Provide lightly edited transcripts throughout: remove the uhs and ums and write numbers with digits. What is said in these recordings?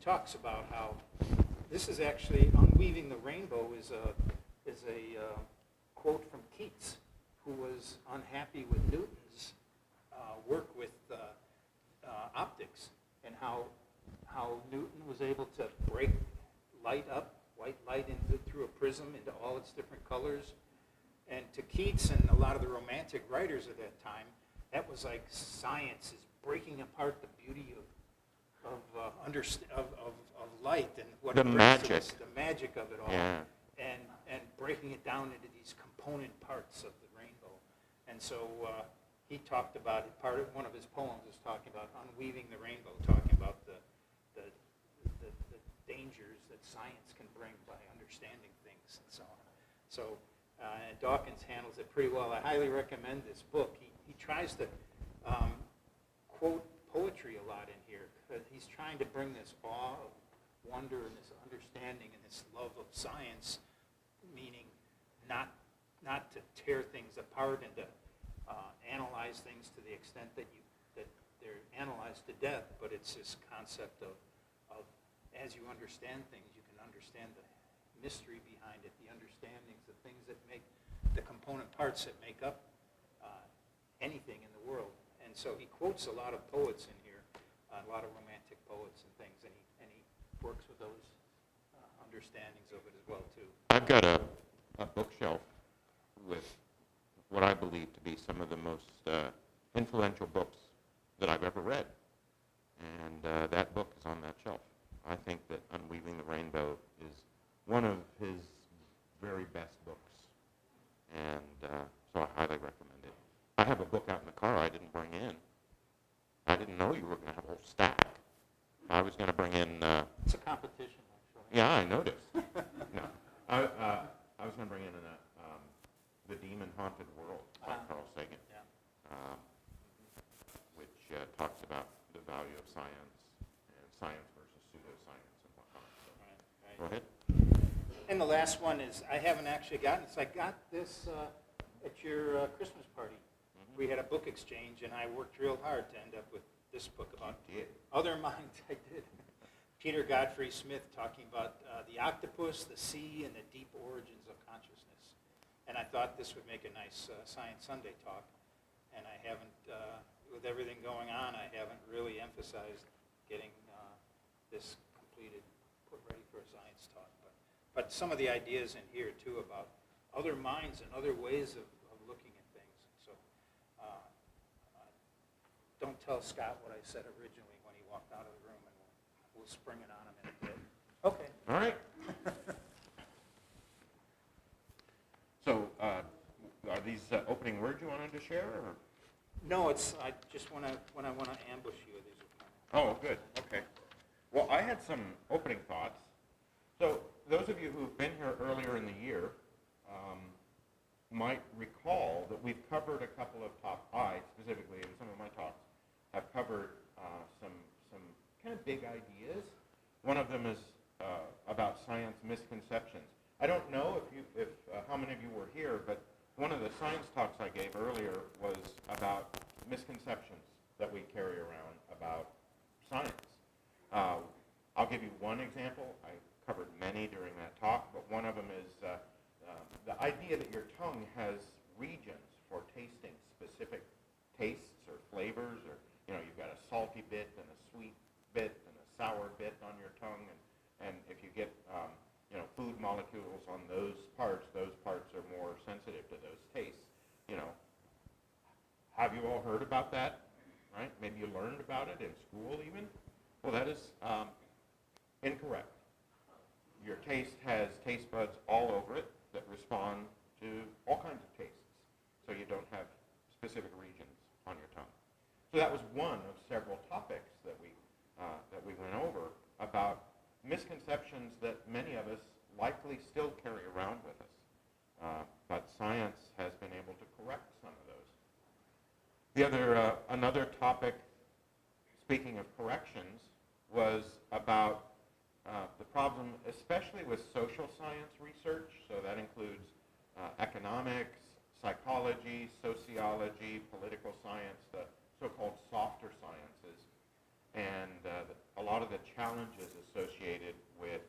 talks about how this is actually Unweaving the Rainbow is a quote from Keats, who was unhappy with Newton's work with optics, and how Newton was able to break white light through a prism into all its different colors. And to Keats and a lot of the romantic writers of that time, that was like science is breaking apart the beauty of light and what the it brings magic. to us, the magic of it all, Yeah. and breaking it down into these component parts of the rainbow. And so he talked about it. One of his poems is talking about unweaving the rainbow, talking about the dangers that science can bring by understanding things and so on. So Dawkins handles it pretty well. I highly recommend this book. He tries to quote poetry a lot in here, because he's trying to bring this awe of wonder and this understanding and this love of science, meaning not to tear things apart and to analyze things to the extent that they're analyzed to death, but it's this concept of as you understand things, you can understand the mystery behind it, the understandings, the things that make the component parts that make up anything in the world. And so he quotes a lot of poets in here, a lot of romantic poets and things, and he works with those understandings of it as well too. I've got a bookshelf with what I believe to be some of the most influential books that I've ever read. And that book is on that shelf. I think that Unweaving the Rainbow is one of his very best books. And so I highly recommend it. I have a book out in the car I didn't bring in. I didn't know you were going to have a whole stack. I was going to bring in... It's a competition, actually. Yeah, I noticed. No, I was going to bring in The Demon Haunted World by Carl Sagan, which talks about the value of science and science versus pseudoscience and whatnot. So, Right. go ahead. And the last one is, I haven't actually gotten this. I got this at your Christmas party. Mm-hmm. We had a book exchange, and I worked real hard to end up with this book about You did. other minds. I did. Peter Godfrey Smith talking about the octopus, the sea, and the deep origins of consciousness. And I thought this would make a nice Science Sunday talk. And I haven't, with everything going on, I haven't really emphasized getting this completed, put ready for a science talk. But some of the ideas in here, too, about other minds and other ways of looking at things. So don't tell Scott what I said originally when he walked out of the room, and we'll spring it on him in a bit. Okay. All right. So, are these opening words you wanted to share? Or? No, it's I just when I want to ambush you. These are kind of, Oh, good. Okay. Well, I had some opening thoughts. So, those of you who've been here earlier in the year might recall that we've covered a couple of I specifically, in some of my talks, have covered some kind of big ideas. One of them is about science misconceptions. I don't know if how many of you were here, but one of the science talks I gave earlier was about misconceptions that we carry around about science. I'll give you one example. I covered many during that talk, but one of them is the idea that your tongue has regions for tasting specific tastes or flavors, or you've got a salty bit and a sweet bit and a sour bit on your tongue, and if you get food molecules on those parts are more sensitive to those tastes. Have you all heard about that? Right? Maybe you learned about it in school even. Well, that is incorrect. Your taste has taste buds all over it that respond to all kinds of tastes. So you don't have specific regions on your tongue. So that was one of several topics that we went over about misconceptions that many of us likely still carry around with us. But science has been able to correct some of those. Another topic, speaking of corrections, was about the problem, especially with social science research. So that includes economics, psychology, sociology, political science, the so-called softer sciences, and a lot of the challenges associated with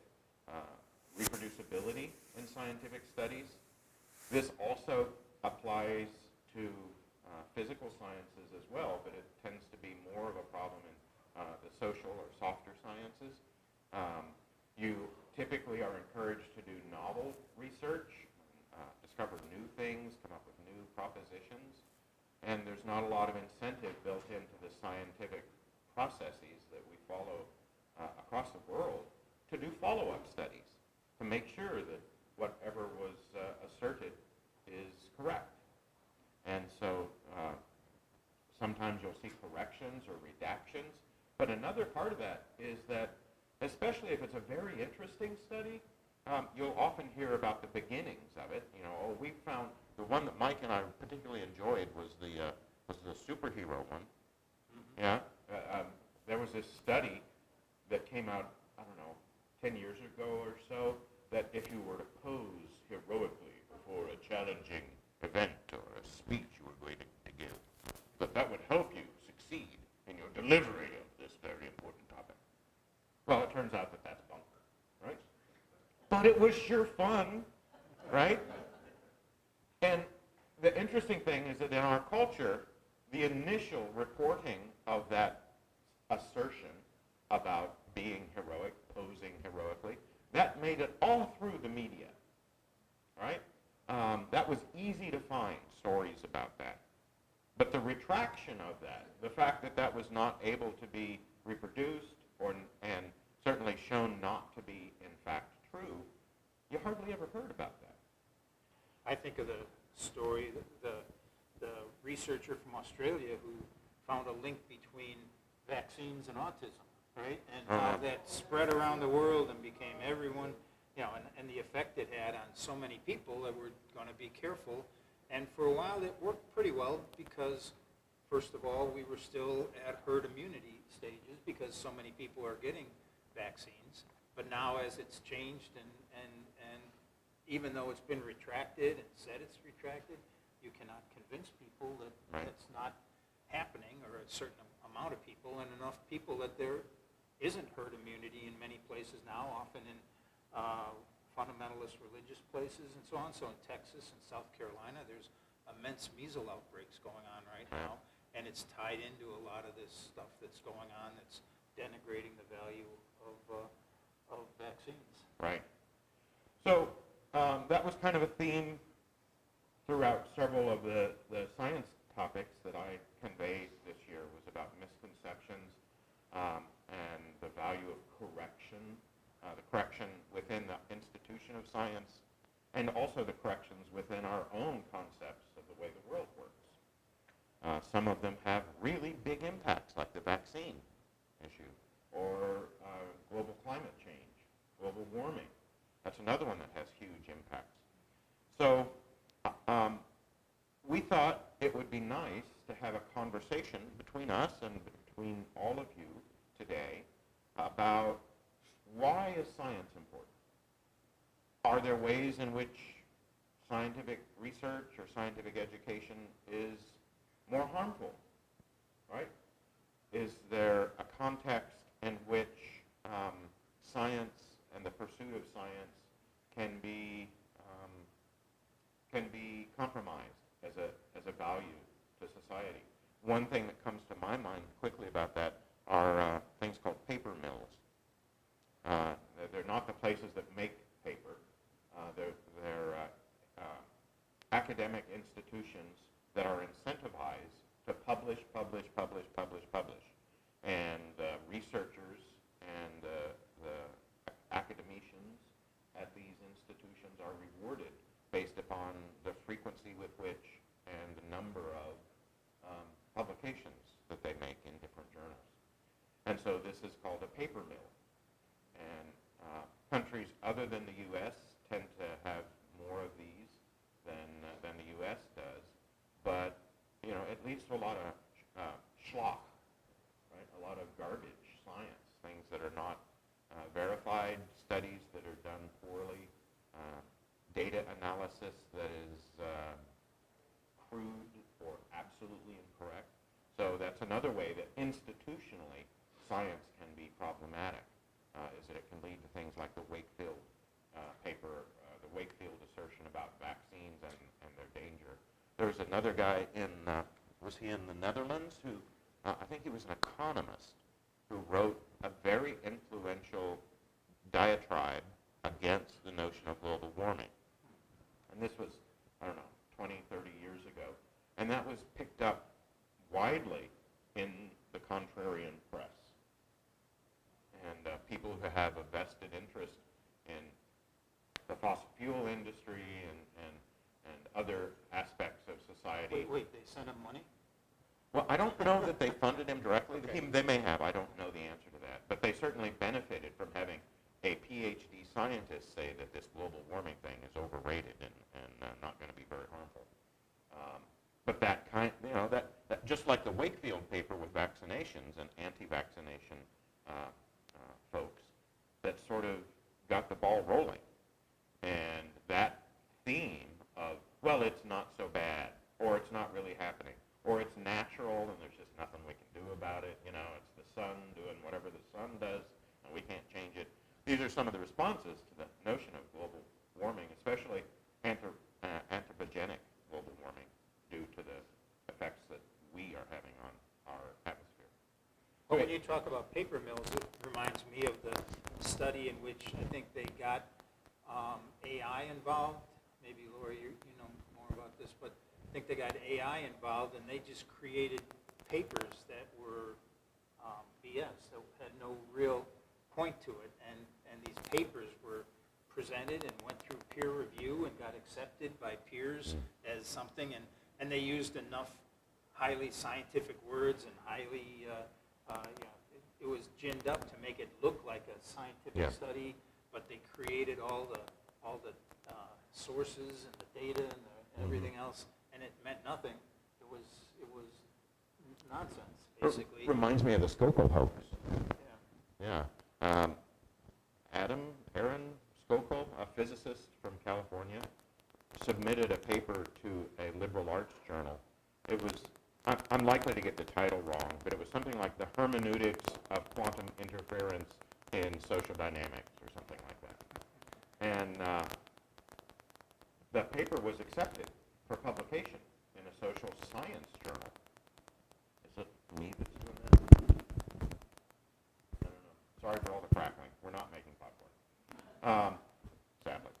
reproducibility in scientific studies. This also applies to physical sciences as well, but it tends to be more of a problem in the social or softer sciences. You typically are encouraged to do novel research, discover new things, come up with new propositions, and there's not a lot of incentive built into the scientific processes that we follow across the world to do follow-up studies, to make sure that whatever was asserted is correct. And so sometimes you'll see corrections or redactions, but another part of that is that, especially if it's a very interesting study, you'll often hear about the beginnings of it. You know, oh, we found the one that Mike and I particularly enjoyed was the superhero one. Mm-hmm. Yeah, there was this study that came out, I don't know, 10 years ago or so, that if you were to pose heroically before a challenging event or a speech you were going to give, that would help you succeed in your delivery of this very important topic. Well, it turns out that that's bunker, right? But it was sure fun, right? And the interesting thing is that in our culture, the initial reporting of that assertion about being heroic, posing heroically, that made it all through the media, right? That was easy to find stories about that. But the retraction of that, the fact that that was not able to be reproduced and certainly shown not to be, in fact, true, you hardly ever heard about that. I think of the story, the researcher from Australia who found a link between vaccines and autism, right? And how that spread around the world and became everyone, you know, and the effect it had on so many people that were going to be careful. And for a while it worked pretty well because, first of all, we were still at herd immunity stages because so many people are getting vaccines. But now as it's changed and even though it's been retracted and said it's retracted, you cannot convince people that that's not happening, or a certain amount of people, and enough people that there isn't herd immunity in many places now, often in fundamentalist religious places and so on. So in Texas and South Carolina, there's immense measles outbreaks going on right now, and it's tied into a lot of this stuff that's going on that's denigrating the value of vaccines. Right. So that was kind of a theme throughout several of the science topics that I conveyed this year, was about misconceptions and the value of correction, the correction within the institution of science, and also the corrections within our own concepts of the way the world works. Some of them have really big impacts, like the vaccine issue, or global climate change, global warming. That's another one that has huge impacts. So we thought it would be nice to have a conversation between us and between all of you today about why is science important? Are there ways in which scientific research or scientific education is more harmful, right? Is there a context in which science and the pursuit of science can be compromised as a value to society? One thing that comes to my mind quickly about that are things called paper mills. They're not the places that make paper. They're academic institutions that are incentivized to publish. And researchers and the academicians at these institutions are rewarded based upon the frequency with which and the number of publications that they make in different journals. And so this is called a paper mill. And countries other than the U.S. tend to have more of these than the U.S. does. But, you know, it leads to a lot of schlock, right? A lot of garbage science, things that are not verified, studies that are done poorly, data analysis that is crude or absolutely incorrect. So that's another way that institutionally science can be problematic. is that it can lead to things like the Wakefield paper, the Wakefield assertion about vaccines and their danger. There was another guy was he in the Netherlands, who, I think he was an economist, who wrote a very influential diatribe against the notion of global warming. And this was, I don't know, 20, 30 years ago. And that was picked up widely in the contrarian press. And people who have a vested interest in the fossil fuel industry and other aspects of society. Wait, they sent him money? Well, I don't know that they funded him directly. Okay. They may have. I don't know the answer to that. But they certainly benefited from having a PhD scientist say that this global warming thing is overrated and not going to be very harmful. But that kind, that just like the Wakefield paper with vaccinations and anti-vaccination folks, that sort of got the ball rolling. And that theme of, well, it's not so bad, or it's not really happening, or it's natural and there's just nothing we can do about it. It's the sun doing whatever the sun does, and we can't change it. These are some of the responses to the notion of global warming, especially anthropogenic global warming, due to the effects that we are having on our atmosphere. Well, when you talk about paper mills, it reminds me of the study in which I think they got AI involved. Maybe, Laura, you know more about this, but I think they got AI involved, and they just created papers that were BS, that had no real point to it. And these papers were presented and went through peer review and got accepted by peers as something, and they used enough highly scientific words and highly, it was ginned up to make it look like a scientific study, but they created all the sources and the data and everything else, and it meant nothing. It was nonsense, basically. Reminds me of the Sokol hoax. Yeah. Yeah. Aaron Sokol, a physicist from California, submitted a paper to a liberal arts journal. It was, I'm likely to get the title wrong, but it was something like the hermeneutics of quantum interference in social dynamics or something like that. And the paper was accepted for publication in a social science journal. Is it me that's doing that? I don't know. Sorry for all the crackling. We're not making popcorn, sadly.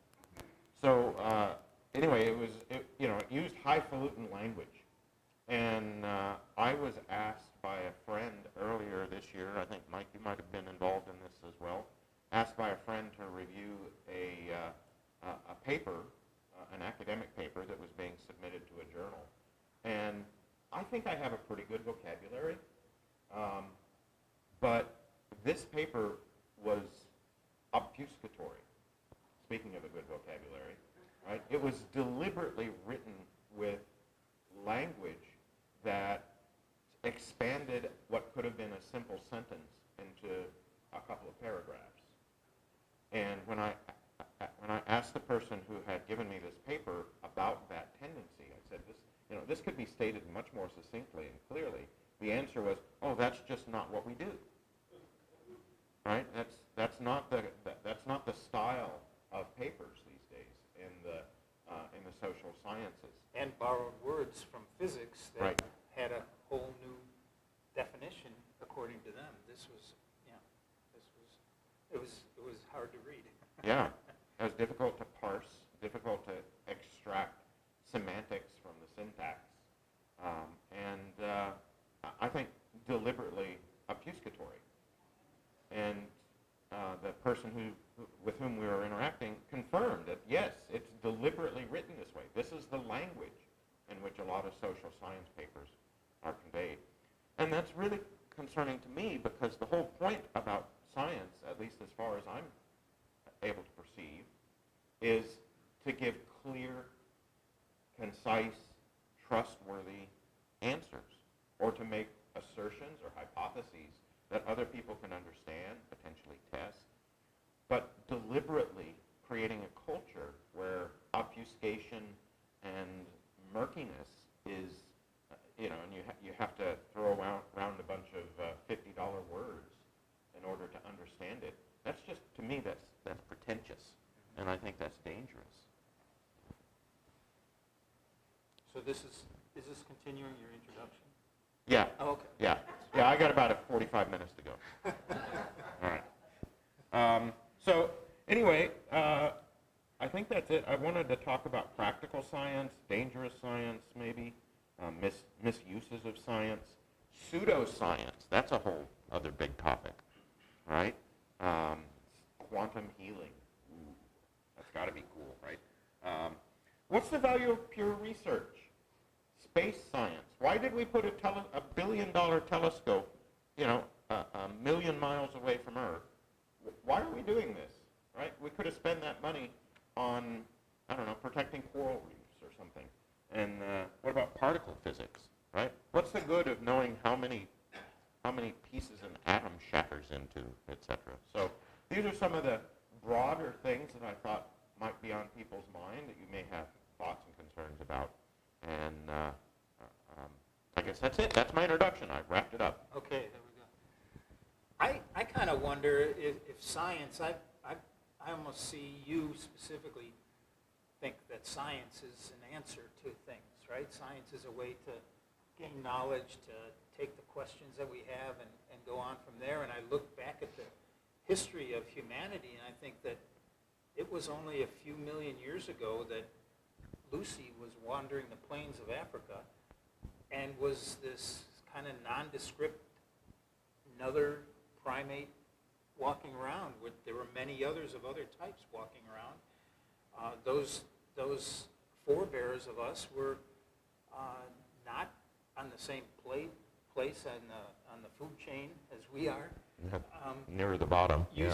So anyway, it used highfalutin language. And I was asked by a friend earlier this year, I think, Mike, you might have been involved in this as well, asked by a friend to review a paper, an academic paper that was being submitted to a journal. And I think I have a pretty good vocabulary, but this paper was obfuscatory, speaking of a good vocabulary, right? It was deliberately written with language that expanded what could have been a simple sentence into a couple of paragraphs. And when I asked the person who had given me this paper about that tendency, I said, this could be stated much more succinctly and clearly. The answer was, oh, that's just not what we do. Right? That's not the style of papers these days in the social sciences. And borrowed words from physics that had a whole new definition according to them. It was hard to read. Yeah, it was difficult to parse, difficult to extract semantics from the syntax, and I think deliberately obfuscatory. And the person with whom we were interacting confirmed that, yes, it's deliberately written this way. This is the language in which a lot of social science papers are conveyed. And that's really concerning to me because the whole point about science, at least as far as I'm able to perceive, is to give clear, concise, trustworthy answers, or to make assertions or hypotheses that other people can understand, potentially test, but deliberately creating a culture where obfuscation and murkiness is, and you have to throw around a bunch of $50 words in order to understand it. me, that's pretentious, and I think that's dangerous. So is this continuing your introduction? Yeah. Oh, okay. Yeah, I got about 45 minutes to go. All right. So anyway, I think that's it. I wanted to talk about practical science, dangerous science maybe, misuses of science, pseudoscience. That's a whole other big topic, right? Quantum healing. Ooh, that's got to be cool, right? What's the value of pure research? Space science. Why did we put a billion-dollar telescope, a million miles away from Earth? Why are we doing this, right? We could have spent that money on, I don't know, protecting coral reefs or something. And what about particle physics, right? What's the good of knowing how many pieces an atom shatters into, etc.? So these are some of the broader things that I thought might be on people's mind that you may have thoughts and concerns about. And I guess that's it. That's my introduction. I've wrapped it up. Okay, there we go. I kind of wonder if science, I almost see you specifically think that science is an answer to things, right? Science is a way to gain knowledge, to take the questions that we have and go on from there. And I look back at the history of humanity, and I think that it was only a few million years ago that Lucy was wandering the plains of Africa and was this kind of nondescript, another primate walking around. There were many others of other types walking around. Those forebears of us were not on the same place on the food chain as we are. Near the bottom. You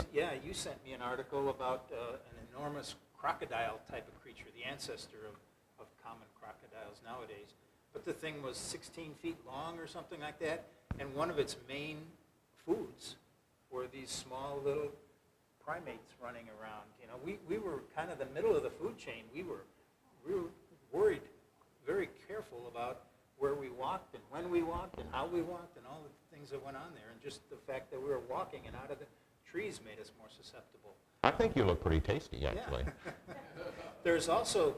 sent me an article about an enormous crocodile type of creature, the ancestor of common crocodiles nowadays. But the thing was 16 feet long or something like that, and one of its main foods were these small little primates running around. We were kind of the middle of the food chain. We were worried, very careful about where we walked and when we walked and how we walked and all the things that went on there. And just the fact that we were walking and out of the trees made us more susceptible. I think you look pretty tasty, actually. Yeah. There's also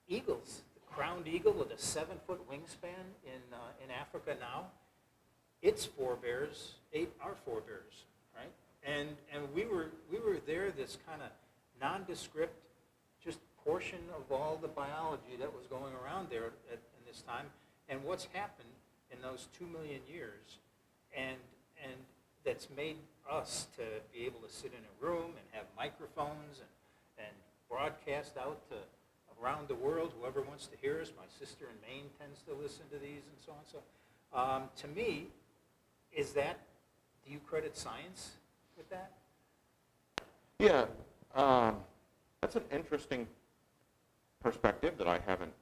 eagles. The crowned eagle with a 7-foot wingspan in Africa now. Its forebears ate our forebears, right? And we were there, this kind of nondescript, just portion of all the biology that was going around there in this time. And what's happened in those 2 million years, and that's made us to be able to sit in a room and have microphones and broadcast out to around the world. Whoever wants to hear us, my sister in Maine tends to listen to these and so on. So to me, do you credit science with that? Yeah, that's an interesting perspective that I haven't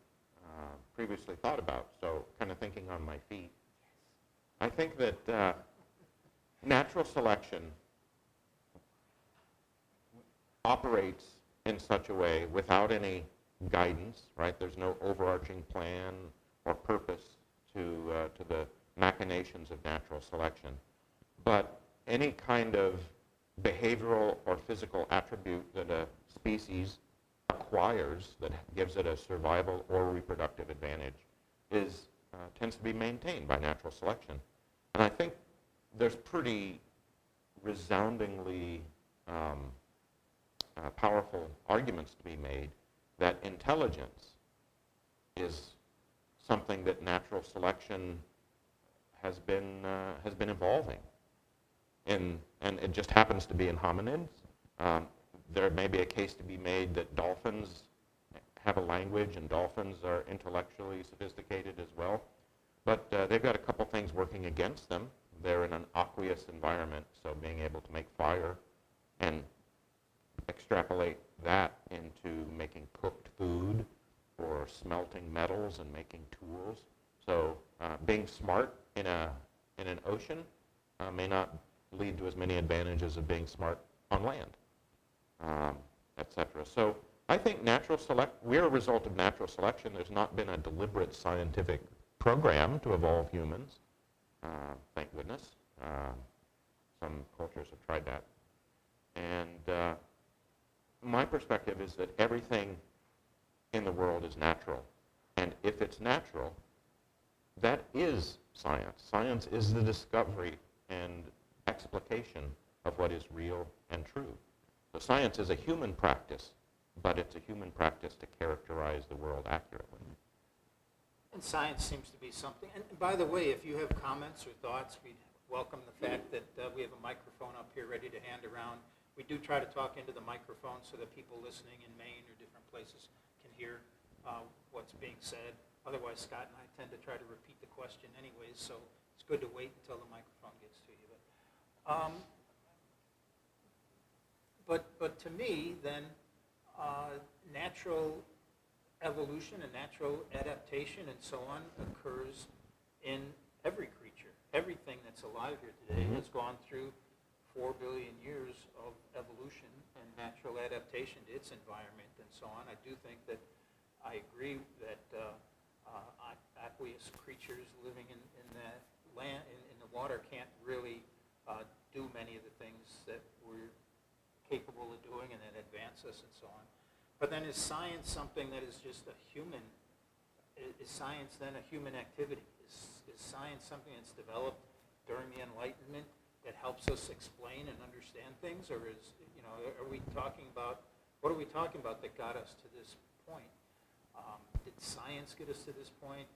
previously thought about, so kind of thinking on my feet. I think that natural selection operates in such a way without any guidance, right? There's no overarching plan or purpose to the machinations of natural selection. But any kind of behavioral or physical attribute that a species acquires that gives it a survival or reproductive advantage tends to be maintained by natural selection. And I think there's pretty resoundingly powerful arguments to be made that intelligence is something that natural selection has been evolving, and it just happens to be in hominids. There may be a case to be made that dolphins have a language and dolphins are intellectually sophisticated as well, but they've got a couple things working against them. They're in an aqueous environment, so being able to make fire and extrapolate that into making cooked food or smelting metals and making tools. So being smart in an ocean may not lead to as many advantages of being smart on land, etc. So I think we're a result of natural selection. There's not been a deliberate scientific program to evolve humans, thank goodness. Some cultures have tried that. And my perspective is that everything in the world is natural. And if it's natural, that is science. Science is the discovery and explication of what is real and true. So science is a human practice, but it's a human practice to characterize the world accurately. And science seems to be something, and by the way, if you have comments or thoughts, we welcome the fact that we have a microphone up here ready to hand around. We do try to talk into the microphone so that people listening in Maine or different places can hear what's being said. Otherwise, Scott and I tend to try to repeat the question anyways, so it's good to wait until the microphone gets to you. But to me, then, natural evolution and natural adaptation and so on occurs in every creature. Everything that's alive here today has gone through 4 billion years of evolution and natural adaptation to its environment and so on. I do think that I agree that aqueous creatures living in that land, in the water, can't really do many of the things that we're capable of doing and that advance us and so on. But then is science something that is just a human, is science then a human activity? Is science something that's developed during the Enlightenment that helps us explain and understand things? Or are we talking about, what are we talking about that got us to this point? Did science get us to this point?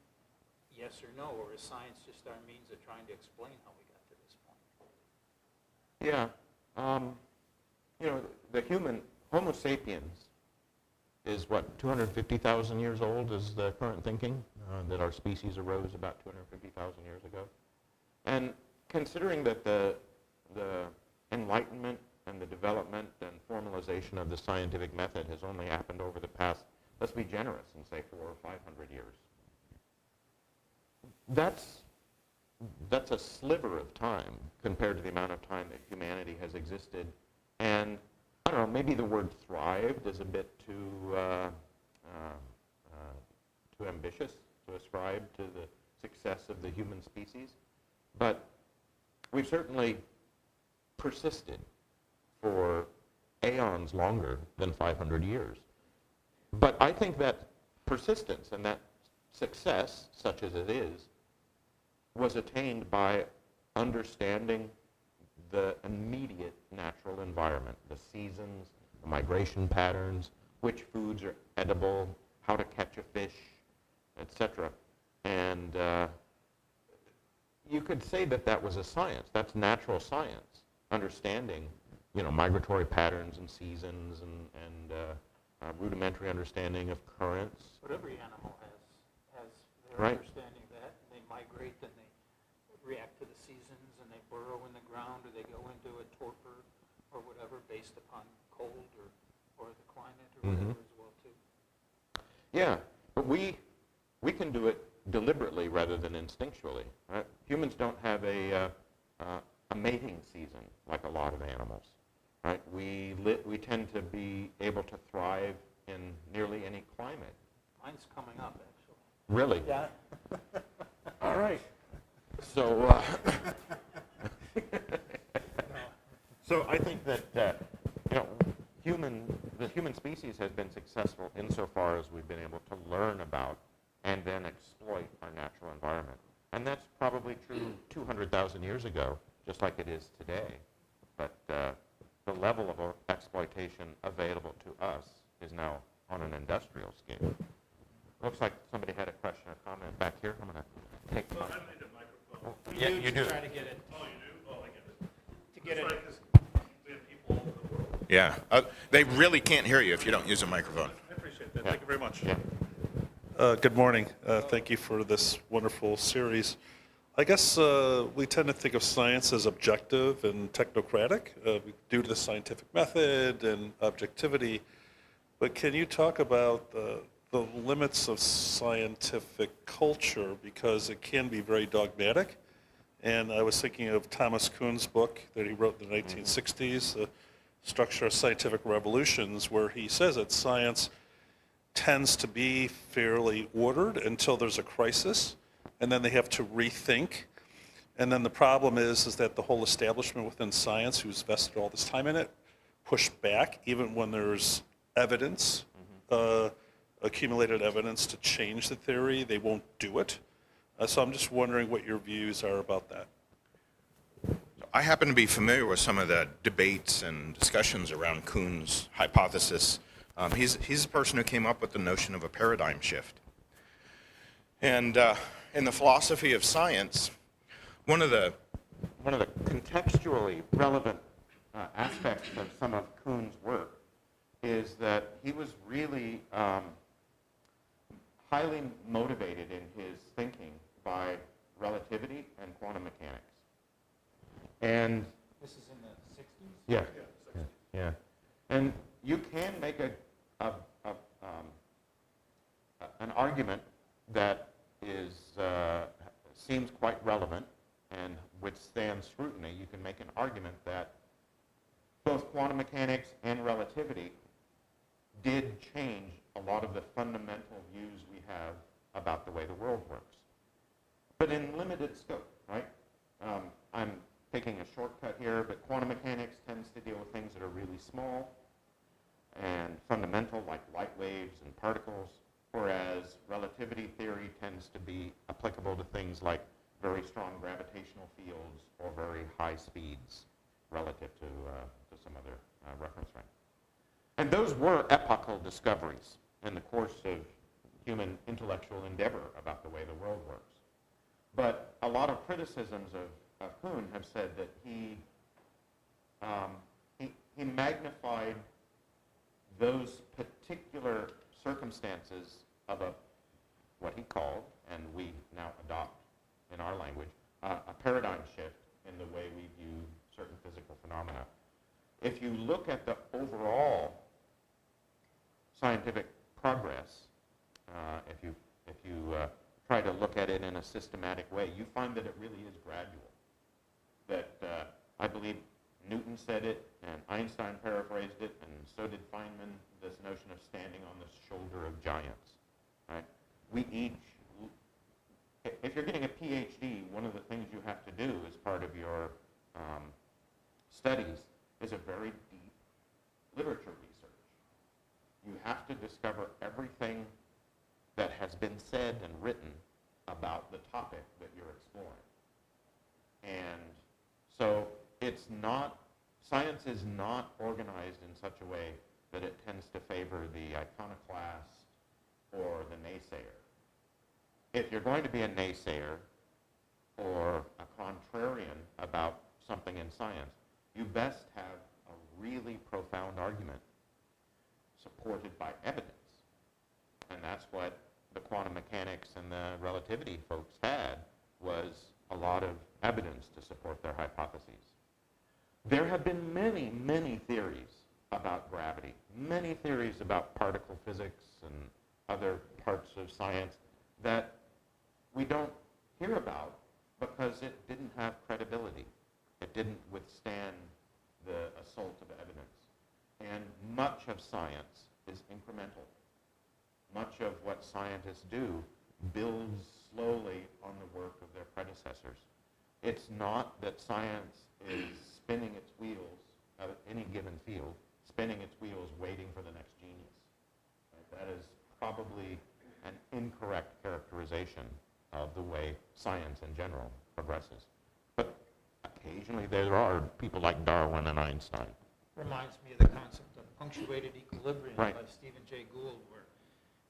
Yes or no? Or is science just our means of trying to explain how we got to this point? Yeah. The human, Homo sapiens, is what, 250,000 years old is the current thinking, that our species arose about 250,000 years ago. And considering that the Enlightenment and the development and formalization of the scientific method has only happened over the past, let's be generous and say 400 or 500 years, that's a sliver of time compared to the amount of time that humanity has existed. And I don't know, maybe the word thrived is a bit too ambitious to ascribe to the success of the human species. But we've certainly persisted for aeons longer than 500 years. But I think that persistence and that success, such as it is, was attained by understanding the immediate natural environment, the seasons, the migration patterns, which foods are edible, how to catch a fish, etc. And you could say that that was a science. That's natural science, understanding, migratory patterns and seasons and rudimentary understanding of currents. But every animal has their Right. understanding of that, and they migrate and they react to the seasons, and they burrow in the ground, or they go into a torpor or whatever based upon cold or the climate or whatever as well too. Yeah, but we can do it deliberately rather than instinctually. Right? Humans don't have a mating season like a lot of animals. Right? We tend to be able to thrive in nearly any climate. Mine's coming up, actually. Really? Yeah. All right. So, so I think that the human species has been successful insofar as we've been able to learn about and then exploit our natural environment, and that's probably true 200,000 years ago, just like it is today. But the level of exploitation available to us is now on an industrial scale. Looks like somebody had a question or comment back here. I'm going to take the mic. Yeah, you do. Try to get it. Oh, you do? Oh, I get it. To get it. It's like 'cause we have people all over the world. Yeah, they really can't hear you if you don't use a microphone. I appreciate that. Thank you very much. Yeah. Good morning. Thank you for this wonderful series. I guess we tend to think of science as objective and technocratic due to the scientific method and objectivity. But can you talk about the limits of scientific culture, because it can be very dogmatic? And I was thinking of Thomas Kuhn's book that he wrote in the 1960s, The Structure of Scientific Revolutions, where he says that science tends to be fairly ordered until there's a crisis, and then they have to rethink. And then the problem is that the whole establishment within science, who's vested all this time in it, push back even when there's evidence, accumulated evidence to change the theory. They won't do it. So I'm just wondering what your views are about that. I happen to be familiar with some of the debates and discussions around Kuhn's hypothesis. He's the person who came up with the notion of a paradigm shift. And in the philosophy of science, one of the contextually relevant aspects of some of Kuhn's work is that he was really highly motivated in his thinking by relativity and quantum mechanics. And This is in the 60s? yeah, yeah. And you can make an argument that is seems quite relevant and withstands scrutiny. You can make an argument that both quantum mechanics and relativity did change a lot of the fundamental views we have about the way the world works, but in limited scope, right? I'm taking a shortcut here, but quantum mechanics tends to deal with things that are really small and fundamental, like light waves and particles, whereas relativity theory tends to be applicable to things like very strong gravitational fields or very high speeds relative to some other reference frame. And those were epochal discoveries in the course of human intellectual endeavor about the way the world works. But a lot of criticisms of Kuhn have said that he magnified those particular circumstances of what he called, and we now adopt in our language, a paradigm shift in the way we view certain physical phenomena. If you look at the overall scientific progress, if you try to look at it in a systematic way, you find that it really is gradual. That I believe Newton said it, and Einstein paraphrased it, and so did Feynman, this notion of standing on the shoulder of giants. Right? We each, if you're getting a PhD, one of the things you have to do as part of your studies is a very deep literature research. You have to discover everything that has been said and written about the topic that you're exploring. And so science is not organized in such a way that it tends to favor the iconoclast or the naysayer. If you're going to be a naysayer or a contrarian about something in science, you best have a really profound argument supported by evidence. And that's what the quantum mechanics and the relativity folks had, was a lot of evidence to support their hypotheses. There have been many, many theories about gravity, many theories about particle physics and other parts of science that we don't hear about because it didn't have credibility. It didn't withstand the assault of evidence. And much of science is incremental. Much of what scientists do builds slowly on the work of their predecessors. It's not that science is spinning its wheels at any given field, spinning its wheels waiting for the next genius. Right? That is probably an incorrect characterization of the way science in general progresses. But occasionally there are people like Darwin and Einstein. Reminds me of the concept of punctuated equilibrium Right. by Stephen Jay Gould, where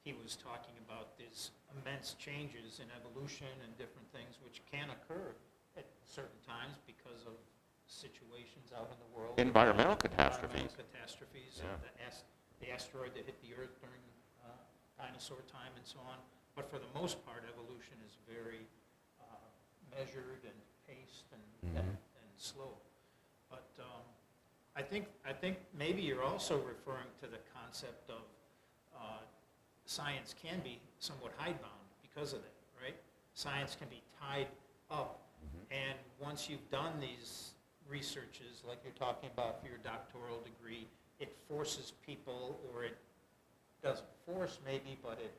he was talking about these immense changes in evolution and different things which can occur at certain times because of situations out in the world. Environmental catastrophes. Environmental catastrophes, Yeah. and the asteroid that hit the Earth during dinosaur time and so on. But for the most part, evolution is very measured and paced and slow. But I think maybe you're also referring to the concept of science can be somewhat hidebound because of that, right? Science can be tied up, and once you've done these researches, like you're talking about for your doctoral degree, it forces people, or it doesn't force maybe, but it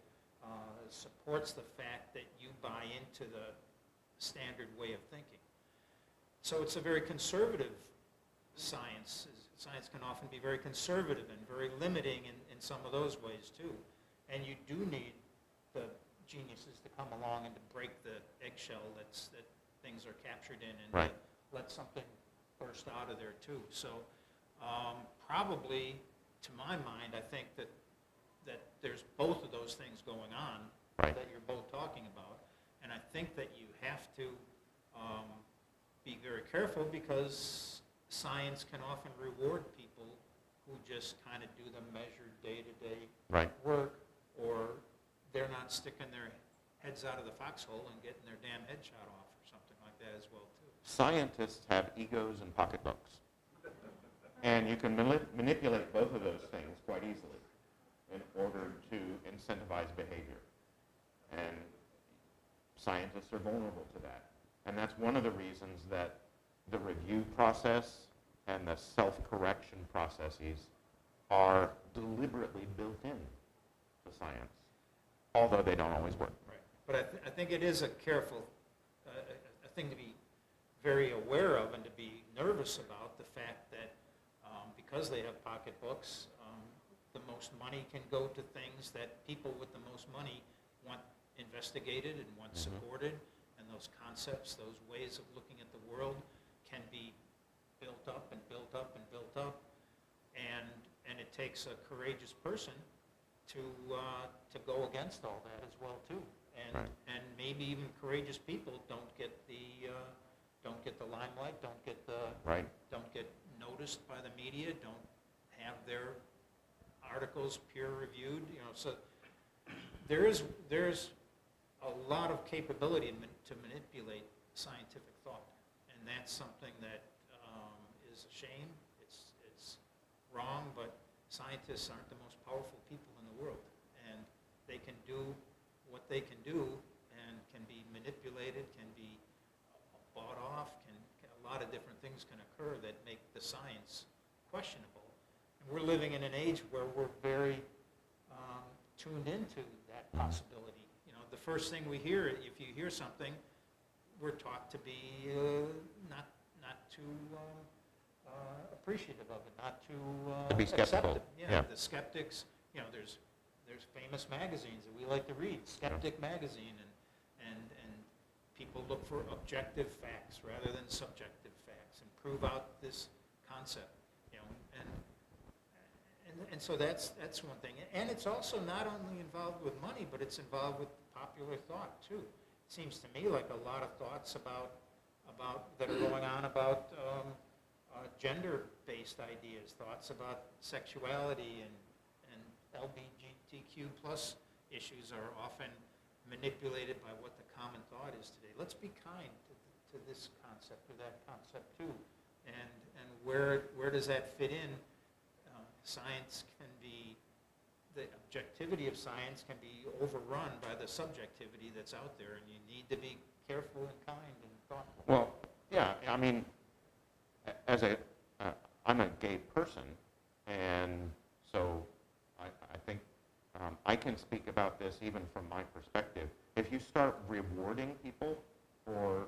supports the fact that you buy into the standard way of thinking. So it's a very conservative Science can often be very conservative and very limiting in some of those ways too. And you do need the geniuses to come along and to break the eggshell that things are captured in and Right. let something burst out of there too. So probably, to my mind, I think that there's both of those things going on Right. that you're both talking about. And I think that you have to be very careful because science can often reward people who just kind of do the measured day-to-day Right. work, or they're not sticking their heads out of the foxhole and getting their damn head shot off or something like that as well too. Scientists have egos and pocketbooks. And you can manipulate both of those things quite easily in order to incentivize behavior. And scientists are vulnerable to that. And that's one of the reasons that the review process and the self-correction processes are deliberately built in to science, although they don't always work. Right. But I think it is a careful a thing to be very aware of and to be nervous about, the fact that because they have pocketbooks, the most money can go to things that people with the most money want investigated and want supported, and those concepts, those ways of looking at the world can be built up and built up and built up, and it takes a courageous person to go against all that as well too, and Right. and maybe even courageous people don't get the limelight, Right. don't get noticed by the media, don't have their articles peer reviewed, so there's a lot of capability to manipulate scientific thought, and that's something that is a shame. It's wrong, but scientists aren't the most powerful people in the world, and they can do what they can do, and can be manipulated, can be bought off, a lot of different things can occur that make the science questionable. And we're living in an age where we're very tuned into that possibility. The first thing we hear, if you hear something, we're taught to be not too appreciative of it, not too To be skeptical, accept it. yeah. The skeptics, there's famous magazines that we like to read, Skeptic Magazine, and people look for objective facts rather than subjective facts and prove out this concept, and so that's one thing. And it's also not only involved with money, but it's involved with popular thought too. It seems to me like a lot of thoughts about that are going on about gender-based ideas, thoughts about sexuality and LGBTQ plus issues are often manipulated by what the common thought is today. Let's be kind to this concept or that concept too, and where does that fit in? Science can be, the objectivity of science can be overrun by the subjectivity that's out there, and you need to be careful and kind and thoughtful. Well, yeah, I mean, I'm a gay person, and so I think I can speak about this even from my perspective. If you start rewarding people for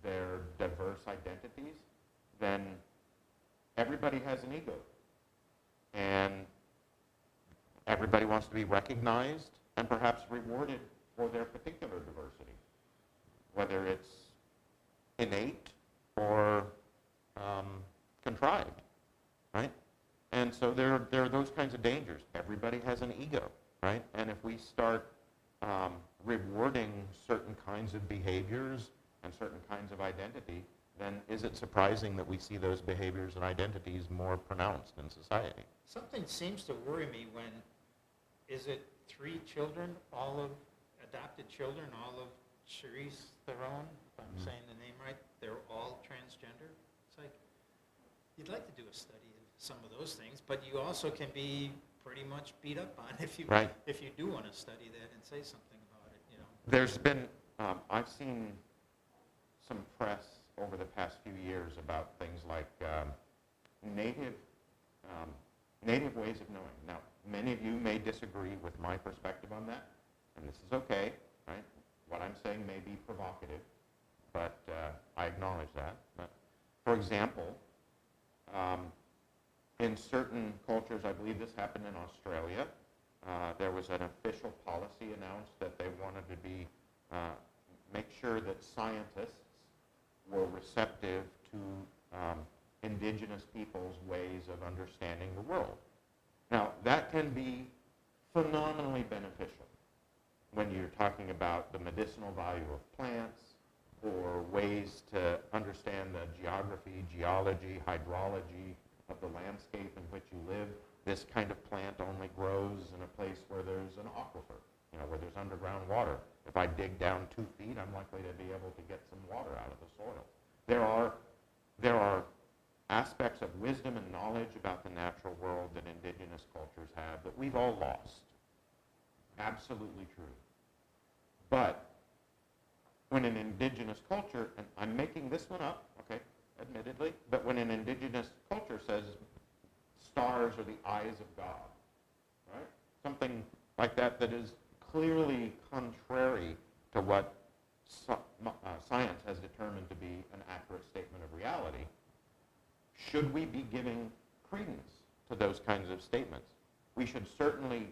their diverse identities, then everybody has an ego. And everybody wants to be recognized and perhaps rewarded for their particular diversity, whether it's innate or contrived, right? And so there are those kinds of dangers. Everybody has an ego, right? And if we start rewarding certain kinds of behaviors and certain kinds of identity, then is it surprising that we see those behaviors and identities more pronounced in society? Something seems to worry me when, is it 3 children, all of adopted children, all of Charisse Theron, if I'm saying the name right, they're all transgender? It's like, you'd like to do a study of some of those things, but you also can be pretty much beat up on if you Right. if you do want to study that and say something about it, There's been, I've seen some press over the past few years about things like native ways of knowing. Now, many of you may disagree with my perspective on that, and this is okay, right? What I'm saying may be provocative, but I acknowledge that. But, for example, In certain cultures, I believe this happened in Australia, there was an official policy announced that they wanted to be make sure that scientists were receptive to indigenous people's ways of understanding the world. Now, that can be phenomenally beneficial when you're talking about the medicinal value of plants or ways to understand the geography, geology, hydrology of the landscape in which you live. This kind of plant only grows in a place where there's an aquifer, where there's underground water. If I dig down 2 feet, I'm likely to be able to get some water out of the soil. There are aspects of wisdom and knowledge about the natural world that indigenous cultures have that we've all lost. Absolutely true. But when an indigenous culture, and I'm making this one up, okay, admittedly, but when an indigenous culture says stars are the eyes of God, right? Something like that is clearly contrary to what science has determined to be an accurate statement of reality. Should we be giving credence to those kinds of statements? We should certainly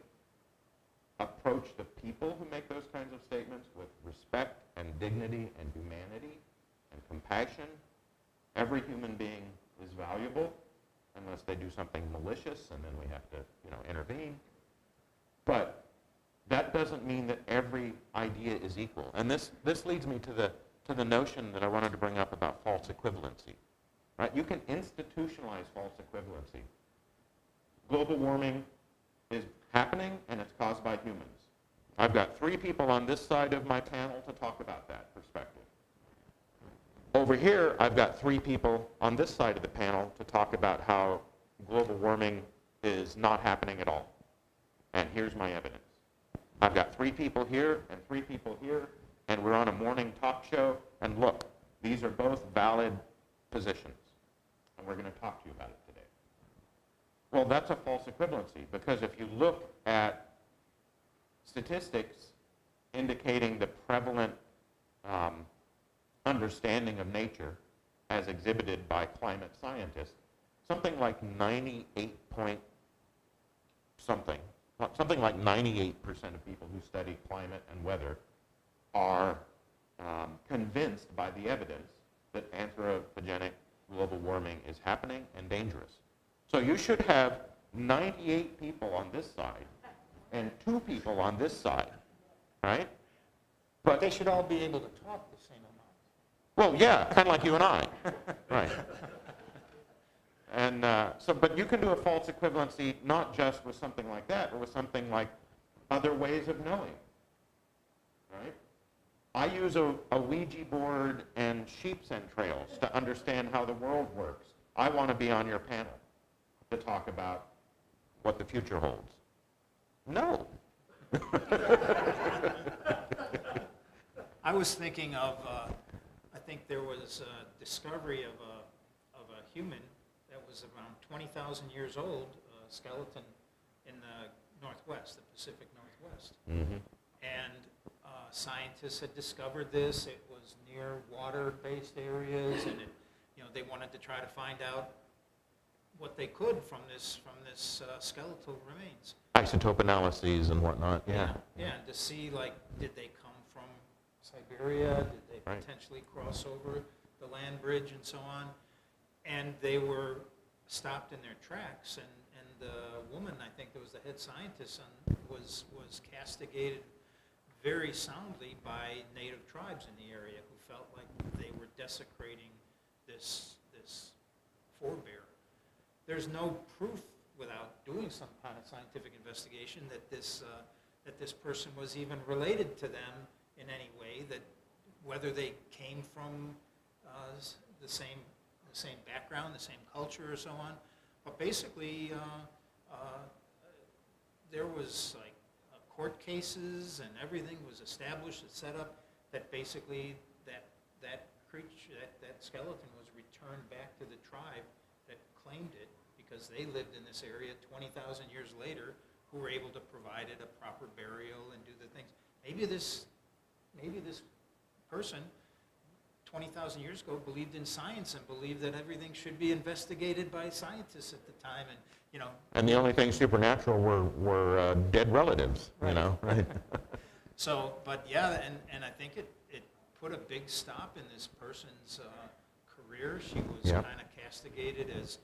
approach the people who make those kinds of statements with respect and dignity and humanity and compassion. Every human being is valuable unless they do something malicious, and then we have to, intervene. But that doesn't mean that every idea is equal. And this leads me to the notion that I wanted to bring up about false equivalency. Right? You can institutionalize false equivalency. Global warming is happening, and it's caused by humans. I've got 3 people on this side of my panel to talk about that perspective. Over here, I've got 3 people on this side of the panel to talk about how global warming is not happening at all. And here's my evidence. I've got 3 people here and 3 people here, and we're on a morning talk show, and look, these are both valid positions, and we're going to talk to you about it today. Well, that's a false equivalency, because if you look at statistics indicating the prevalent understanding of nature as exhibited by climate scientists, something like 98% of people who study climate and weather are convinced by the evidence that anthropogenic global warming is happening and dangerous. So you should have 98 people on this side and 2 people on this side, right? But they should all be able to talk the same amount. Well, yeah, kind of like you and I, right? And but you can do a false equivalency not just with something like that, but with something like other ways of knowing, right? I use a Ouija board and sheep's entrails to understand how the world works. I want to be on your panel to talk about what the future holds. No. I was thinking of, I think there was a discovery of a human that was around 20,000 years old, a skeleton in the Northwest, the Pacific Northwest. Mm-hmm. And scientists had discovered this. It was near water-based areas, and they wanted to try to find out what they could from this skeletal remains. Isotope analyses and whatnot, yeah. Yeah, and to see, did they come from Siberia? Did they Right. potentially cross over the land bridge and so on? And they were stopped in their tracks, and the woman, I think that was the head scientist, was castigated very soundly by native tribes in the area who felt like they were desecrating this forebear. There's no proof without doing some kind of scientific investigation that this person was even related to them in any way, that whether they came from the same background, the same culture, or so on. But basically, there was court cases and everything was established and set up that basically that creature, that skeleton was returned back to the tribe that claimed it, because they lived in this area 20,000 years later, who were able to provide it a proper burial and do the things. Maybe this person 20,000 years ago believed in science and believed that everything should be investigated by scientists at the time, and, you know. And the only things supernatural were dead relatives, you Right. know, right? So, but yeah, and I think it put a big stop in this person's career. She was Yeah. kind of castigated as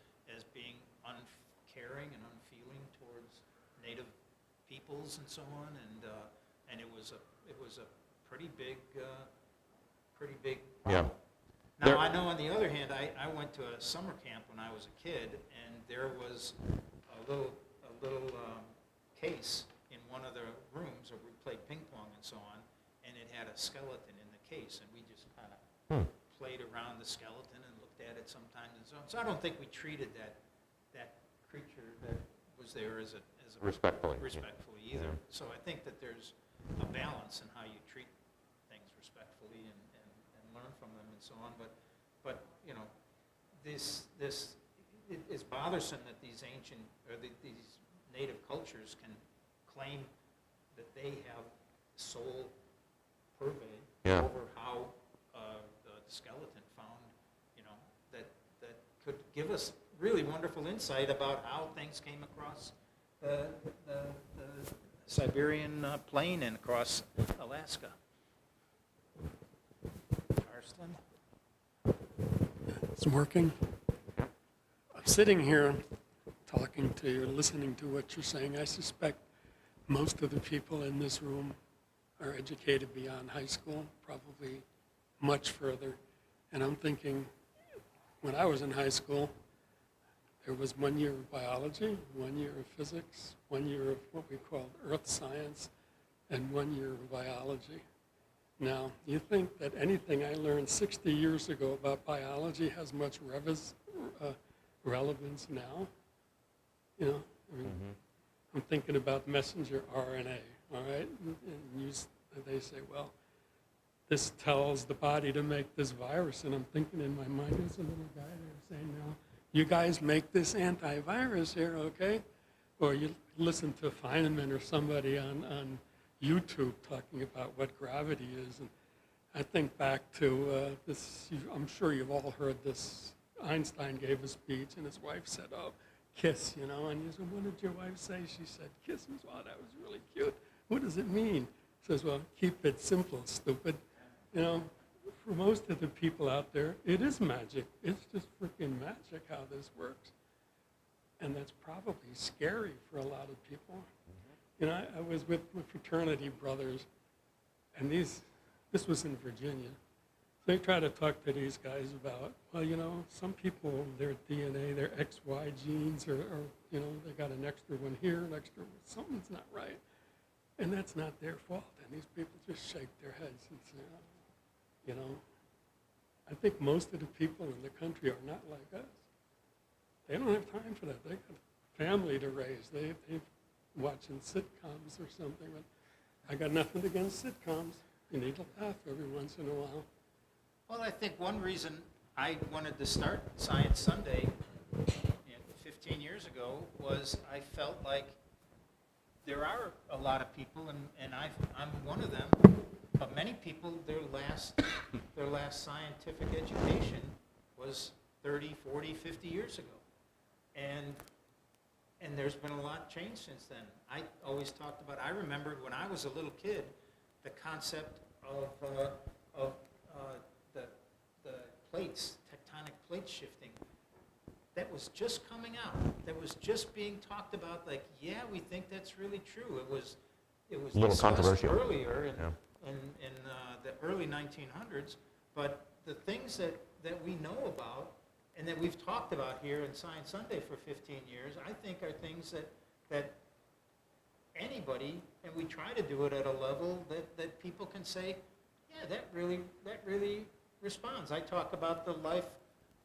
being uncaring and unfeeling towards Native peoples and so on, and it was a pretty big Yeah. problem. Now, There- I know on the other hand, I went to a summer camp when I was a kid, and there was a little case in one of the rooms where we played ping pong and so on, and it had a skeleton in the case, and we just kind of played around the skeleton and looked at it sometimes and so on. So I don't think we treated that creature that was there as a Respectfully. respectfully either. Yeah. So I think that there's a balance in how you treat things respectfully and learn from them and so on. But you know, it is bothersome that these ancient or these native cultures can claim that they have sole purvey Yeah. over how the skeleton found, you know, that could give us really wonderful insight about how things came across the Siberian plain and across Alaska. Karsten? It's working. I'm sitting here talking to you, listening to what you're saying. I suspect most of the people in this room are educated beyond high school, probably much further. And I'm thinking, when I was in high school, there was 1 year of biology, 1 year of physics, 1 year of what we called earth science, and 1 year of biology. Now, you think that anything I learned 60 years ago about biology has much relevance now? You know, I mean, I'm thinking about messenger RNA, all right? And they say, well, this tells the body to make this virus. And I'm thinking in my mind, there's a little guy there saying, now, you guys make this antivirus here, okay? Or you listen to Feynman or somebody on YouTube talking about what gravity is. And I think back to this, I'm sure you've all heard this. Einstein gave a speech and his wife said, oh, kiss, you know. And he said, what did your wife say? She said, kiss. He said, wow, that was really cute. What does it mean? He says, well, keep it simple, stupid. You know, for most of the people out there, it is magic. It's just freaking magic how this works. And that's probably scary for a lot of people. You know, I was with fraternity brothers, and this was in Virginia. They try to talk to these guys about, well, you know, some people, their DNA, their XY genes, or you know, they got an extra one here, an extra one. Something's not right. And that's not their fault. And these people just shake their heads and say, oh, you know, I think most of the people in the country are not like us. They don't have time for that. They got a family to raise. They're watching sitcoms or something. But I got nothing against sitcoms. You need to laugh every once in a while. Well, I think one reason I wanted to start Science Sunday 15 years ago was I felt like there are a lot of people, and I'm one of them, but many people, their last scientific education was 30, 40, 50 years ago. And there's been a lot changed since then. I always talked about, I remembered when I was a little kid, the concept of the plates, tectonic plate shifting, that was just coming out. That was just being talked about. Like, yeah, we think that's really true. It was A little discussed controversial. earlier Yeah. in the early 1900s. But the things that we know about and that we've talked about here in Science Sunday for 15 years, I think are things that anybody, and we try to do it at a level that people can say, yeah, that really responds. I talk about the life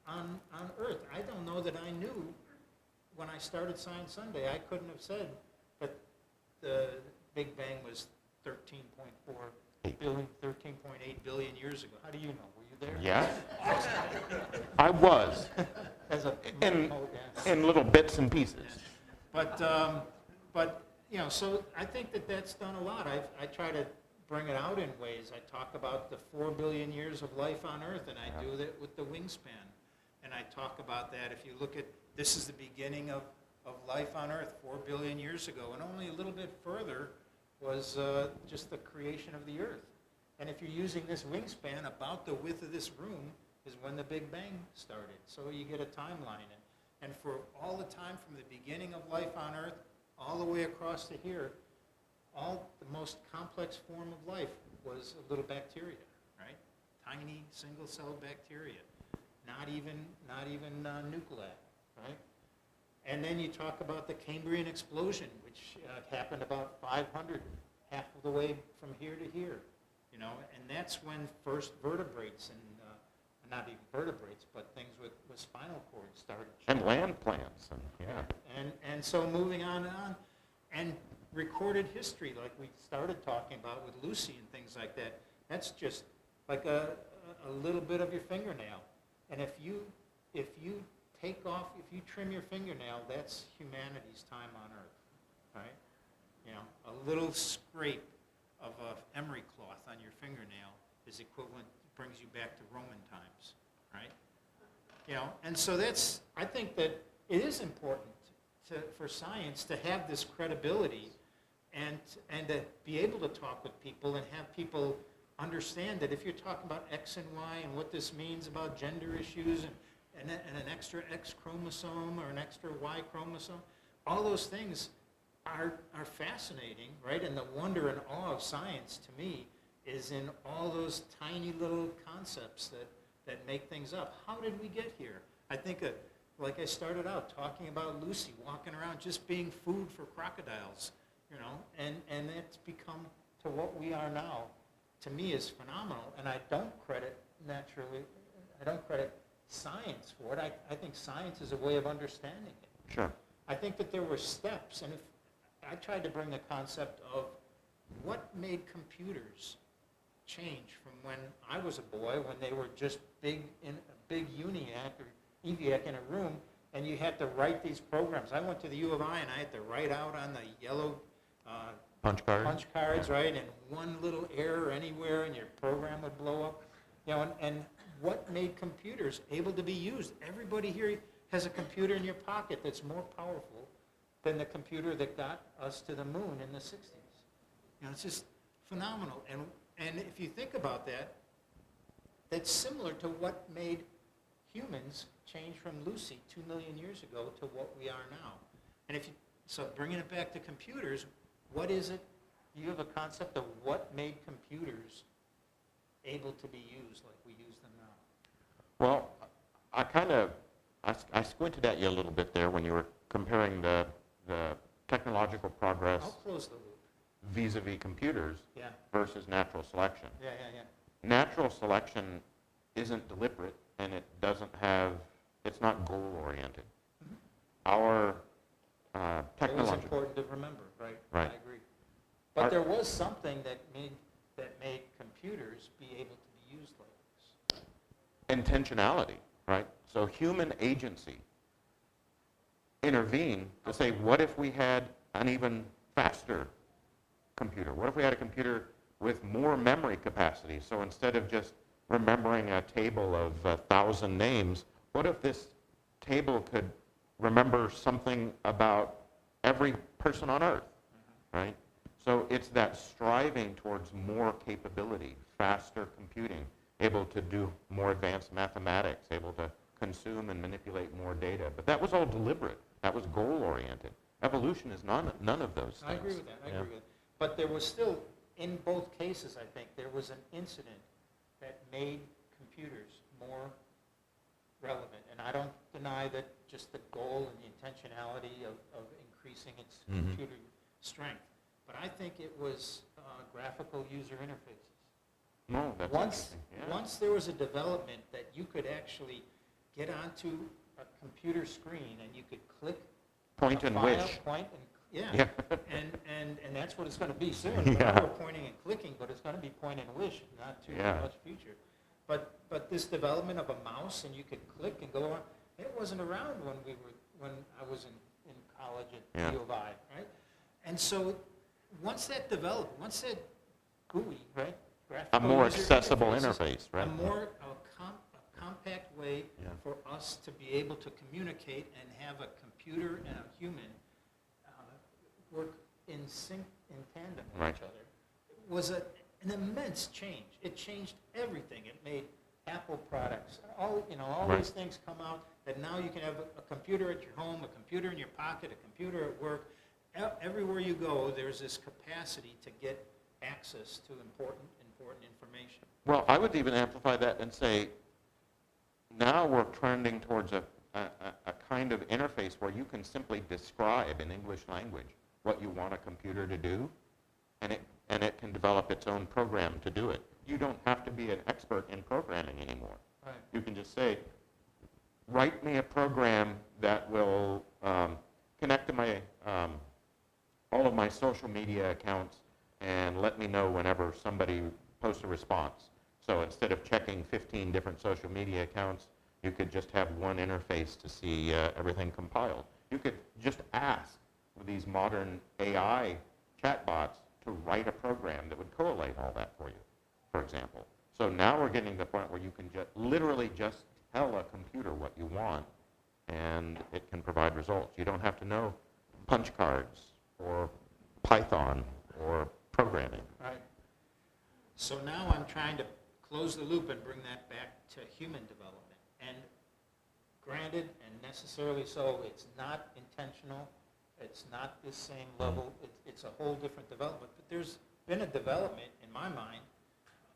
on Earth. I don't know that I knew when I started Science Sunday. I couldn't have said that the Big Bang was 13.8 billion years ago. How do you know? Were you there? Yeah. I was, As a in little bits and pieces. But you know, so I think that's done a lot. I try to bring it out in ways. I talk about the 4 billion years of life on Earth, and I do that with the wingspan. And I talk about that, if you look at, this is the beginning of life on Earth 4 billion years ago, and only a little bit further was just the creation of the Earth. And if you're using this wingspan, about the width of this room is when the Big Bang started. So you get a timeline. And for all the time from the beginning of life on Earth all the way across to here, all the most complex form of life was a little bacteria, right? Tiny single-celled bacteria, not even nuclei, right? And then you talk about the Cambrian explosion, which happened about 500, half of the way from here to here, you know, and that's when first vertebrates and not even vertebrates, but things with spinal cords started. And land plants, and yeah. And so moving on and on, and recorded history, like we started talking about with Lucy and things like that, that's just like a little bit of your fingernail. And if you trim your fingernail, that's humanity's time on Earth, right? You know, a little scrape of a emery cloth on your fingernail is equivalent, brings you back to Roman times, right? You know, and so I think that it is important for science to have this credibility and to be able to talk with people and have people understand that if you're talking about X and Y and what this means about gender issues and an extra X chromosome or an extra Y chromosome, all those things are fascinating, right? And the wonder and awe of science, to me, is in all those tiny little concepts that make things up. How did we get here? I think, like I started out talking about Lucy walking around just being food for crocodiles, you know, and it's become to what we are now, to me, is phenomenal. And I don't credit science for it. I think science is a way of understanding it. Sure. I think that there were steps, and if I tried to bring the concept of what made computers change from when I was a boy, when they were just a big ENIAC or EVIAC in a room, and you had to write these programs. I went to the U of I, and I had to write out on the yellow Punch cards, right? And one little error anywhere, and your program would blow up. You know, and what made computers able to be used? Everybody here has a computer in your pocket that's more powerful than the computer that got us to the moon in the 60s. You know, it's just phenomenal. And if you think about that, that's similar to what made humans change from Lucy 2 million years ago to what we are now. And so bringing it back to computers, what is it? Do you have a concept of what made computers able to be used like we use them now? Well, I squinted at you a little bit there when you were comparing the technological progress I'll close the loop. vis-a-vis computers Yeah. versus natural selection. Yeah. Natural selection isn't deliberate, and it's not goal-oriented. Mhm. Our It was technological... important to remember, right? Right. I agree. But there was something that made computers be able to be used like this. Intentionality, right? So human agency intervened to say, what if we had an even faster computer? What if we had a computer with more memory capacity? So instead of just remembering a table of 1,000 names, what if this table could remember something about every person on Earth, right? So it's that striving towards more capability, faster computing, able to do more advanced mathematics, able to consume and manipulate more data. But that was all deliberate. That was goal-oriented. Evolution is none of those things. I agree with that. I agree with that. But there was still, in both cases, I think, there was an incident that made computers more relevant. And I don't deny that just the goal and the intentionality of increasing its computer strength. But I think it was graphical user interfaces. No, that's interesting. Yeah. Once there was a development that you could actually get onto a computer screen and you could click Point a and file, wish. point and, Yeah. and that's what it's going to be soon. Yeah. Now we're pointing and clicking, but it's going to be point and wish, not too Yeah. much future. But this development of a mouse and you could click and go on, it wasn't around when I was in college at Yeah. U of I, right? And so once that developed, once that GUI, right? A Graphical more user accessible interfaces. interface, right? A compact way Yeah. for us to be able to communicate and have a computer and a human work in sync, in tandem with Right. each other. It was an immense change. It changed everything. It made Apple products, all Right. these things come out that now you can have a computer at your home, a computer in your pocket, a computer at work. Everywhere you go, there's this capacity to get access to important information. Well, I would even amplify that and say, now we're trending towards a kind of interface where you can simply describe in English language what you want a computer to do, and it can develop its own program to do it. You don't have to be an expert in programming anymore. Right. You can just say, write me a program that will connect to my all of my social media accounts and let me know whenever somebody posts a response. So instead of checking 15 different social media accounts, you could just have one interface to see everything compiled. You could just ask these modern AI chatbots to write a program that would collate all that for you, for example. So now we're getting to the point where you can literally just tell a computer what you want, and it can provide results. You don't have to know punch cards or Python or programming. Right. So now I'm trying to close the loop and bring that back to human development. And granted, and necessarily so, it's not intentional. It's not the same level. It's a whole different development. But there's been a development, in my mind,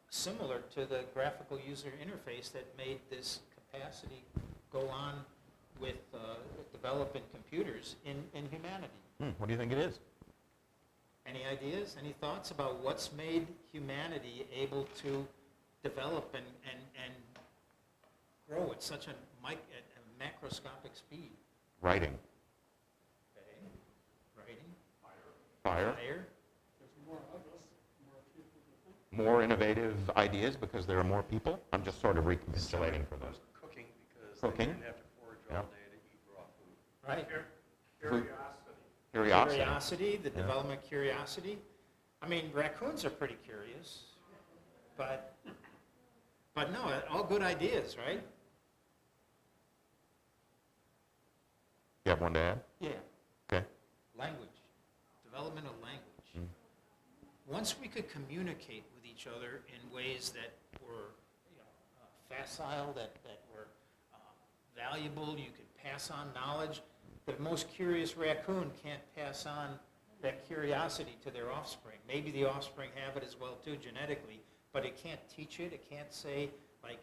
similar to the graphical user interface that made this capacity go on with developing computers in humanity. What do you think it is? Any ideas, any thoughts about what's made humanity able to develop and grow at such a macroscopic speed? Writing. Okay. Writing, Fire. fire, There's more of us, more people to think. More innovative ideas because there are more people. I'm just sort of recapitulating for those. Cooking, because Cooking? they didn't have to forage Yeah. all day to eat raw food. right? Curiosity. Curiosity, the Yeah. development of curiosity. I mean, raccoons are pretty curious, but no, all good ideas, right? You have one to add? Yeah. Okay. Language, development of language. Once we could communicate with each other in ways that were facile, that were valuable, you could pass on knowledge. The most curious raccoon can't pass on that curiosity to their offspring. Maybe the offspring have it as well too genetically, but it can't teach it. It can't say, like,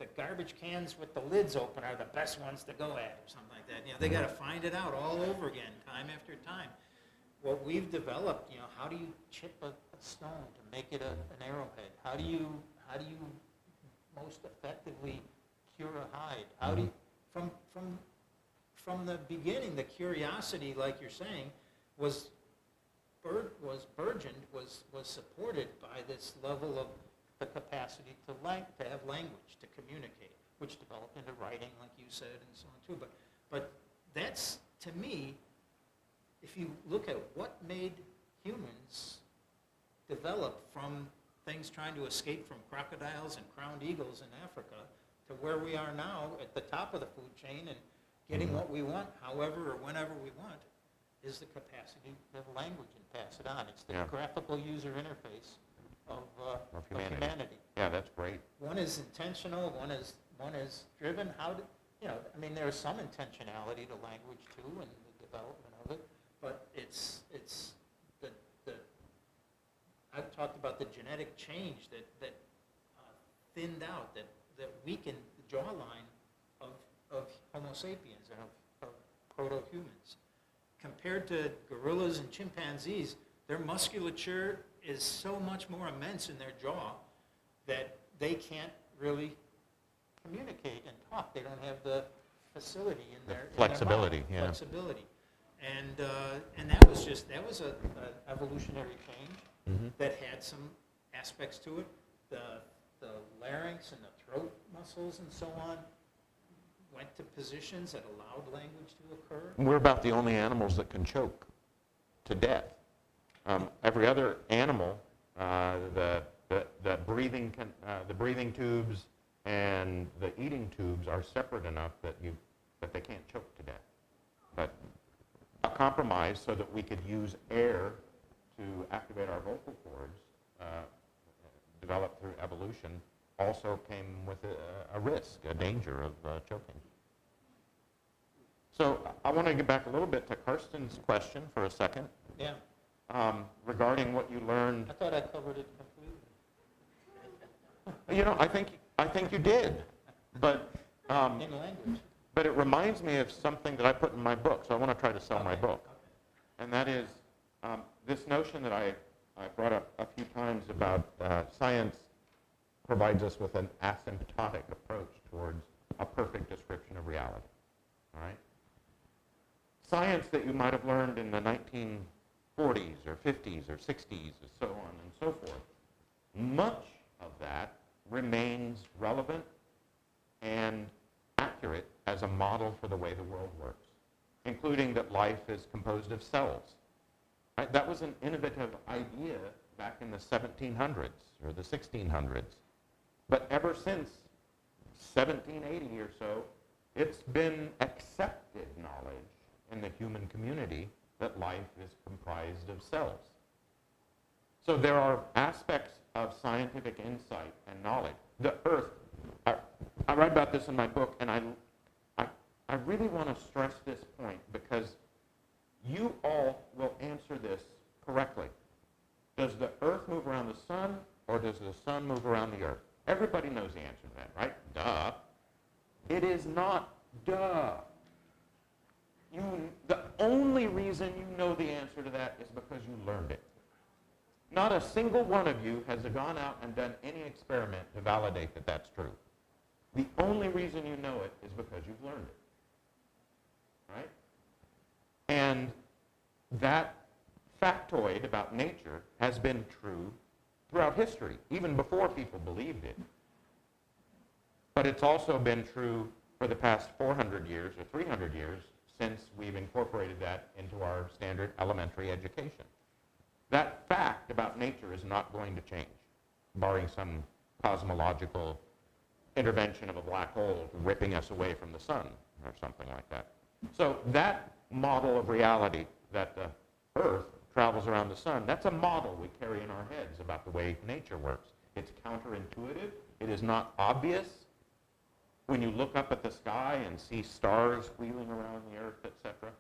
the garbage cans with the lids open are the best ones to go at, or something like that. They got to find it out all over again, time after time. What we've developed, how do you chip a stone to make it an arrowhead? How do you most effectively cure a hide? How do you, from the beginning, the curiosity, like you're saying, was burgeoned, was supported by this level of the capacity to have language, to communicate, which developed into writing, like you said, and so on too. But that's, to me, if you look at what made humans develop from things trying to escape from crocodiles and crowned eagles in Africa to where we are now at the top of the food chain and getting what we want, however or whenever we want, is the capacity to have language and pass it on. It's the Yeah. graphical user interface of humanity. humanity. Yeah, that's great. One is intentional, one is driven. There is some intentionality to language too, and the development of it. But it's the I've talked about the genetic change that thinned out, that weakened the jawline of Homo sapiens and of proto-humans. Compared to gorillas and chimpanzees, their musculature is so much more immense in their jaw that they can't really communicate and talk. They don't have the facility in their flexibility, in their yeah. body, flexibility. And that was a evolutionary change that had some aspects to it. The larynx and the throat muscles and so on went to positions that allowed language to occur. We're about the only animals that can choke to death. Every other animal The breathing tubes and the eating tubes are separate enough that they can't choke to death. But a compromise so that we could use air to activate our vocal cords, developed through evolution, also came with a risk, a danger of choking. So I want to get back a little bit to Karsten's question for a second, Yeah, regarding what you learned. I thought I covered it completely. You know, I think you did, but In language. but it reminds me of something that I put in my book. So I want to try to sell my book, and that is this notion that I brought up a few times about science provides us with an asymptotic approach towards a perfect description of reality. All right. Science that you might have learned in the 1940s or 50s or 60s and so on and so forth, much of that remains relevant and accurate as a model for the way the world works, including that life is composed of cells. Right? That was an innovative idea back in the 1700s or the 1600s. But ever since 1780 or so, it's been accepted knowledge in the human community that life is comprised of cells. So there are aspects of scientific insight and knowledge. The Earth, I write about this in my book, and I really want to stress this point because you all will answer this correctly. Does the Earth move around the sun, or does the sun move around the Earth? Everybody knows the answer to that, right? Duh. It is not duh. The only reason you know the answer to that is because you learned it. Not a single one of you has gone out and done any experiment to validate that that's true. The only reason you know it is because you've learned it. Right? And that factoid about nature has been true throughout history, even before people believed it. But it's also been true for the past 400 years or 300 years since we've incorporated that into our standard elementary education. That fact about nature is not going to change, barring some cosmological intervention of a black hole ripping us away from the sun or something like that. So that model of reality that the Earth travels around the sun, that's a model we carry in our heads about the way nature works. It's counterintuitive. It is not obvious. When you look up at the sky and see stars wheeling around the Earth, etc.,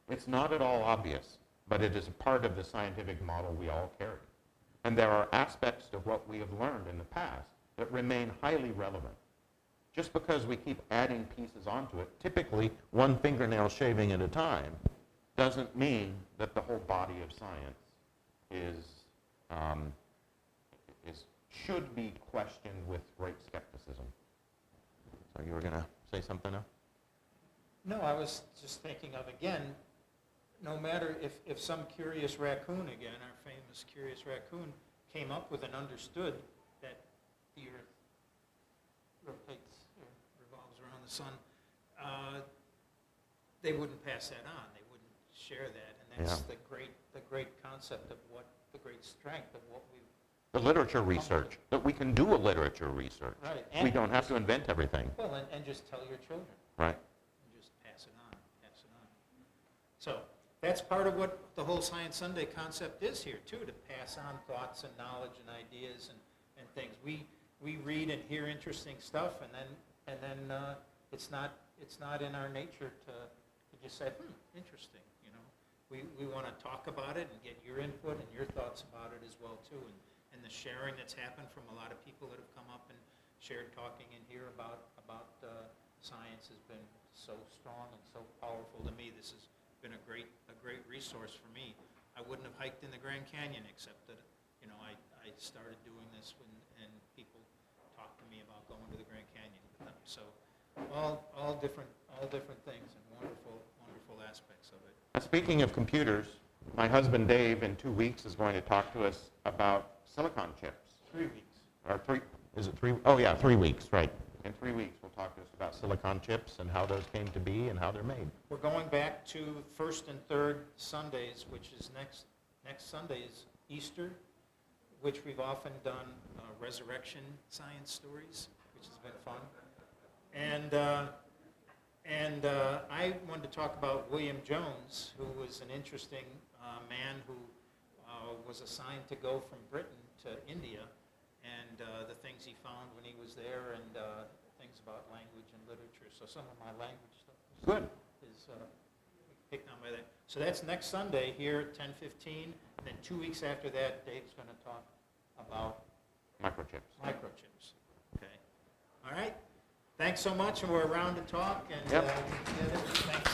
it's not at all obvious, but it is a part of the scientific model we all carry. And there are aspects of what we have learned in the past that remain highly relevant. Just because we keep adding pieces onto it, typically one fingernail shaving at a time, doesn't mean that the whole body of science should be questioned with great skepticism. So you were going to say something now? No, I was just thinking of, again, no matter if some curious raccoon, again, our famous curious raccoon, came up with and understood that the Earth rotates or revolves around the sun, they wouldn't pass that on. They wouldn't share that. And that's the great concept of what the great strength of what we've. The literature research, that we can do a literature research. Right. We don't have to invent everything. Well, and just tell your children. Right. And just pass it on, pass it on. So that's part of what the whole Science Sunday concept is here, too, to pass on thoughts and knowledge and ideas and things. We read and hear interesting stuff, and then it's not in our nature to just say, interesting, you know. We want to talk about it and get your input and your thoughts about it as well, too. And the sharing that's happened from a lot of people that have come up and shared talking in here about science has been so strong and so powerful to me. This has been a great resource for me. I wouldn't have hiked in the Grand Canyon except that, you know, I started doing this and people talked to me about going to the Grand Canyon with them. So all different things and wonderful aspects of it. Speaking of computers, my husband Dave in 2 weeks is going to talk to us about silicon chips. 3 weeks. Or 3, is it 3? Oh yeah, 3 weeks, right. In 3 weeks we'll talk to us about silicon chips and how those came to be and how they're made. We're going back to first and third Sundays, which is next Sunday is Easter, which we've often done resurrection science stories, which has been fun. And I wanted to talk about William Jones, who was an interesting man who was assigned to go from Britain to India, and the things he found when he was there, and things about language and literature. So some of my language stuff is picked on by that. So that's next Sunday here at 10:15. And then 2 weeks after that, Dave's going to talk about Microchips. microchips. Okay. All right. Thanks so much, and we're around to talk. And Yep. thank